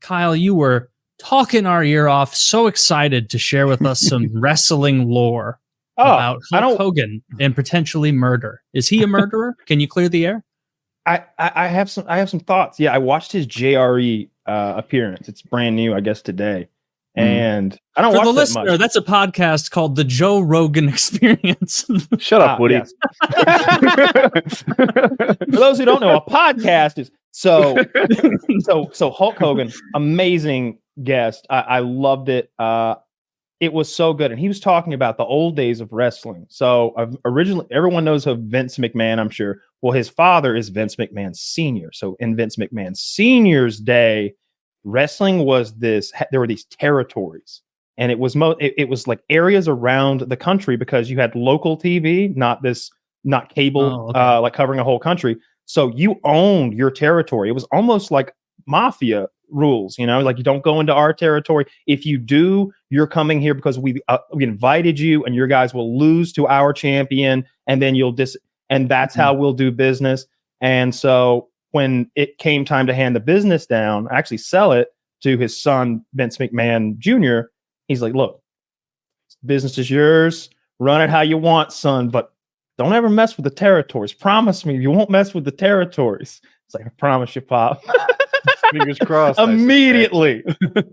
Kyle, you were talking our ear off, so excited to share with us some wrestling lore about Hulk Hogan and potentially murder. Is he a murderer? Can you clear the air? I have some thoughts. Yeah, I watched his JRE appearance. It's brand new, I guess, today. And I don't For watch the that listener, much. that's a podcast called The Joe Rogan Experience. Shut up, Woody. Yes. For those who don't know, a podcast is so Hulk Hogan, amazing guest. I loved it. It was so good. And he was talking about the old days of wrestling. So originally, everyone knows of Vince McMahon, I'm sure. Well, his father is Vince McMahon Sr. So in Vince McMahon Sr.'s day, wrestling was there were these territories. And it was it was like areas around the country because you had local TV, not cable, like covering a whole country. So you owned your territory. It was almost like mafia rules, like you don't go into our territory. If you do, you're coming here because we invited you, and your guys will lose to our champion, and then and that's how we'll do business. And so when it came time to hand the business down, actually sell it to his son, Vince McMahon Jr., he's like, look, business is yours. Run it how you want, son, but don't ever mess with the territories. Promise me you won't mess with the territories. It's like, I promise you, Pop. Fingers crossed. Immediately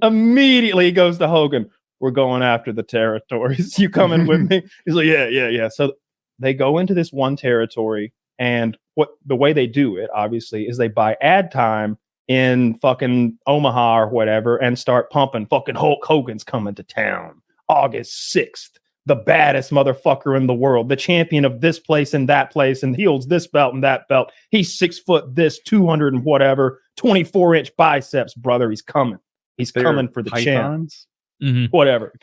he goes to Hogan. We're going after the territories. You coming with me? He's like, yeah. So they go into this one territory, and the way they do it, obviously, is they buy ad time in fucking Omaha or whatever and start pumping fucking Hulk Hogan's coming to town August 6th. The baddest motherfucker in the world, the champion of this place and that place, and he holds this belt and that belt. He's 6 foot this, 200 and whatever, 24-inch biceps, brother. He's coming. He's coming for the champ. Whatever.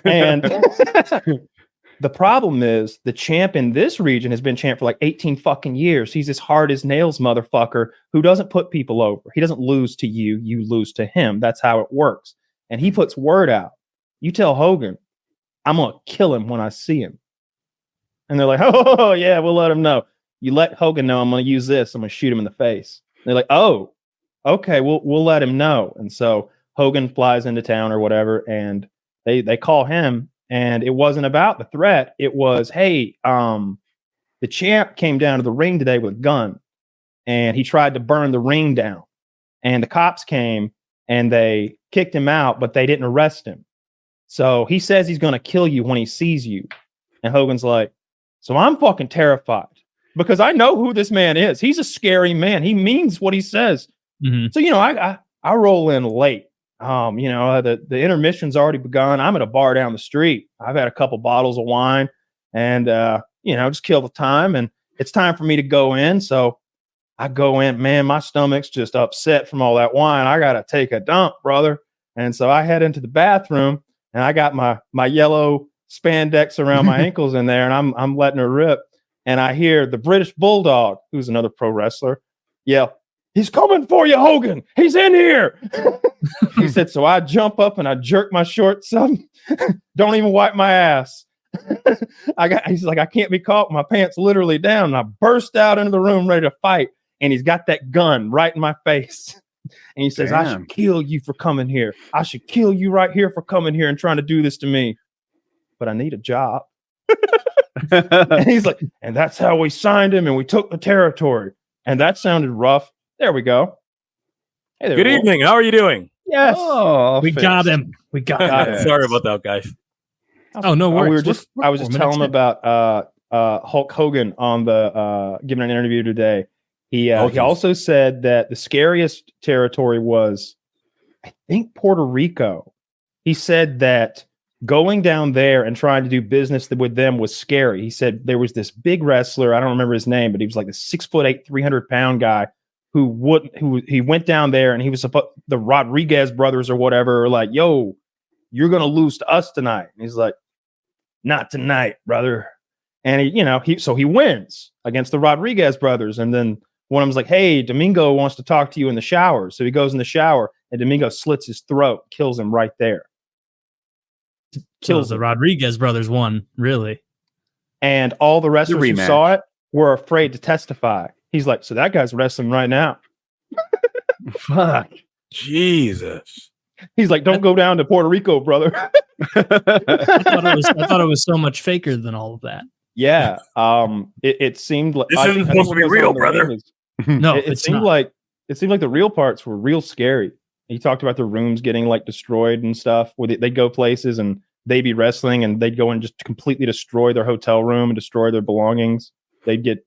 And the problem is the champ in this region has been champ for like 18 fucking years. He's as hard as nails motherfucker who doesn't put people over. He doesn't lose to you. You lose to him. That's how it works. And he puts word out. You tell Hogan, I'm going to kill him when I see him. And they're like, oh, yeah, we'll let him know. You let Hogan know I'm going to use this. I'm going to shoot him in the face. And they're like, oh, okay, we'll let him know. And so Hogan flies into town or whatever, and they call him. And it wasn't about the threat. It was, hey, the champ came down to the ring today with a gun, and he tried to burn the ring down. And the cops came, and they kicked him out, but they didn't arrest him. So he says he's going to kill you when he sees you. And Hogan's like, so I'm fucking terrified because I know who this man is. He's a scary man. He means what he says. So, I roll in late. The intermission's already begun. I'm at a bar down the street. I've had a couple bottles of wine and, just kill the time. And it's time for me to go in. So I go in, man, my stomach's just upset from all that wine. I got to take a dump, brother. And so I head into the bathroom, and I got my yellow spandex around my ankles in there, and I'm letting her rip. And I hear the British Bulldog, who's another pro wrestler, yell, "He's coming for you, Hogan. He's in here." He said, so I jump up and I jerk my shorts up. Don't even wipe my ass. He's like, I can't be caught with my pants literally down. And I burst out into the room ready to fight. And he's got that gun right in my face. And he says, I should kill you for coming here. I should kill you right here for coming here and trying to do this to me. But I need a job. And he's like, and that's how we signed him, and we took the territory. And that sounded rough. There we go. Hey there, Good evening. How are you doing? Yes. Oh, we got him. We got him. Sorry about that, guys. Oh, no worries. I was just telling him about Hulk Hogan on the giving an interview today. He also said that the scariest territory was, I think, Puerto Rico. He said that going down there and trying to do business with them was scary. He said there was this big wrestler, I don't remember his name, but he was like a 6'8", 300-pound guy who he went down there, and he was the Rodriguez brothers or whatever are like, yo, you're gonna lose to us tonight. And he's like, not tonight, brother. And he wins against the Rodriguez brothers. And then one of them's like, hey, Domingo wants to talk to you in the shower. So he goes in the shower, and Domingo slits his throat, kills him right there. Kills the Rodriguez brothers won, really. And all the wrestlers who saw it were afraid to testify. He's like, so that guy's wrestling right now. Fuck. Jesus. He's like, don't go down to Puerto Rico, brother. I thought it was so much faker than all of that. Yeah. It seemed like this isn't supposed to be real, brother. No, it seemed like the real parts were real scary. He talked about the rooms getting like destroyed and stuff. Where they'd go places and they'd be wrestling and they'd go and just completely destroy their hotel room and destroy their belongings. They'd get,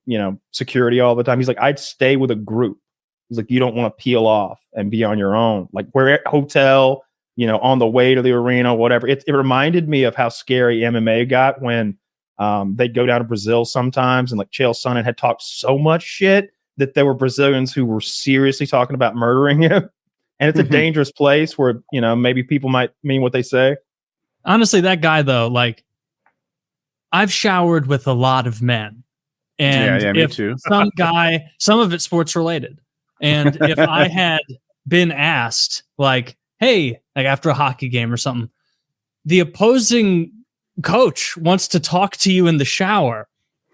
security all the time. He's like, I'd stay with a group. He's like, you don't want to peel off and be on your own. Like we're at hotel, on the way to the arena, whatever. It reminded me of how scary MMA got when they'd go down to Brazil sometimes. And like Chael Sonnen had talked so much shit that there were Brazilians who were seriously talking about murdering him. And it's a dangerous place where, maybe people might mean what they say. Honestly, that guy, though, like, I've showered with a lot of men. And me too. some of it sports related. And if I had been asked, like, hey, like after a hockey game or something, the opposing coach wants to talk to you in the shower,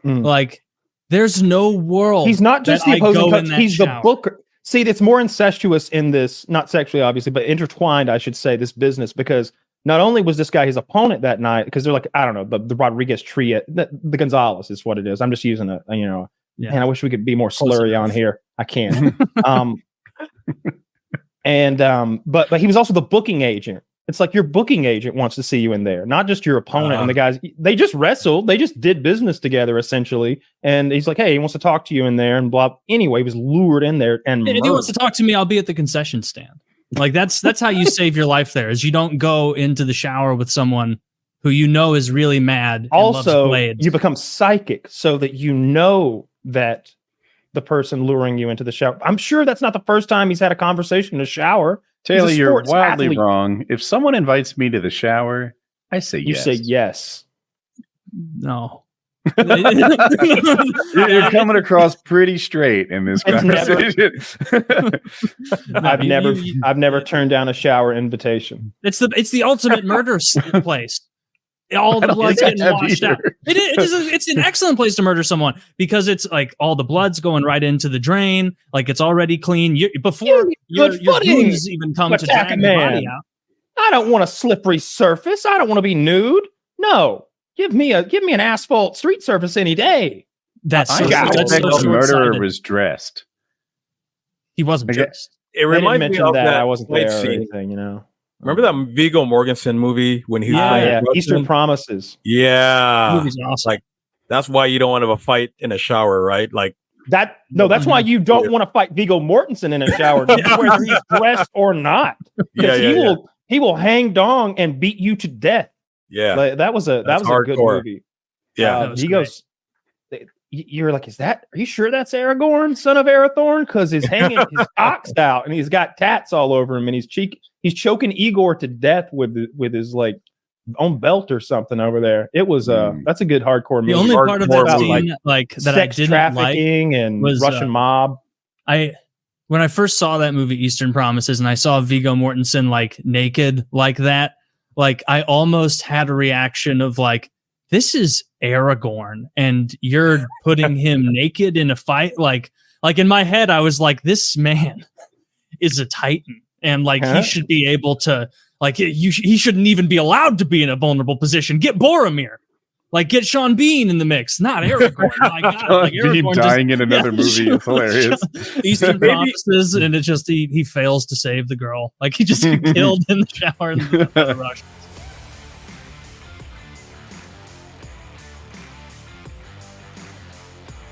like, there's no world. He's not just the opposing coach, he's shower. The booker. See, it's more incestuous in this, not sexually, obviously, but intertwined, I should say, this business, because not only was this guy his opponent that night, because they're like, I don't know, the Rodriguez tree, the Gonzalez is what it is. I'm just using and I wish we could be more slurry on here. I can't. But he was also the booking agent. It's like your booking agent wants to see you in there, not just your opponent. And the guys, they just wrestled. They just did business together, essentially. And he's like, hey, he wants to talk to you in there and blah. Anyway, he was lured in there. And if he wants to talk to me, I'll be at the concession stand. Like that's how you save your life there, is you don't go into the shower with someone who is really mad. Also, and loves blades. You become psychic so that that the person luring you into the shower. I'm sure that's not the first time he's had a conversation in a shower. Taylor, you're wildly wrong. If someone invites me to the shower, I say yes. You say yes. No. You're coming across pretty straight in this conversation. I've never turned down a shower invitation. It's the ultimate murder place. All the blood's getting washed out. It's an excellent place to murder someone because it's like all the blood's going right into the drain. Like it's already clean. Before your wounds even come to drag the body out. I don't want a slippery surface. I don't want to be nude. No, give me an asphalt street surface any day. The murderer was dressed. He wasn't dressed. It reminds me of that. I wasn't there or scene. Anything, Remember that Viggo Mortensen movie when he's Eastern Promises? Yeah, movie's awesome. Like that's why you don't want to have a fight in a shower, right? Like that. No, that's why you don't want to fight Viggo Mortensen in a shower, whether he's dressed or not. He will hang dong and beat you to death. Yeah, like, that was a good movie. Yeah, he goes. You're like, are you sure that's Aragorn, son of Arathorn? Because he's hanging his ox out and he's got tats all over him and he's choking Igor to death with his like own belt or something over there. It was that's a good hardcore movie. The only part of that scene that I didn't trafficking like and was Russian mob. When I first saw that movie Eastern Promises and I saw Viggo Mortensen like naked like that, like I almost had a reaction of like, this is Aragorn and you're putting him naked in a fight. Like in my head, I was like, this man is a Titan and like he should be able to like, he shouldn't even be allowed to be in a vulnerable position. Get Boromir, like get Sean Bean in the mix, not Aragorn. My God, like Aragorn dying in another movie is hilarious. Eastern Promises, and it just, he fails to save the girl. Like he just killed in the shower in the rush.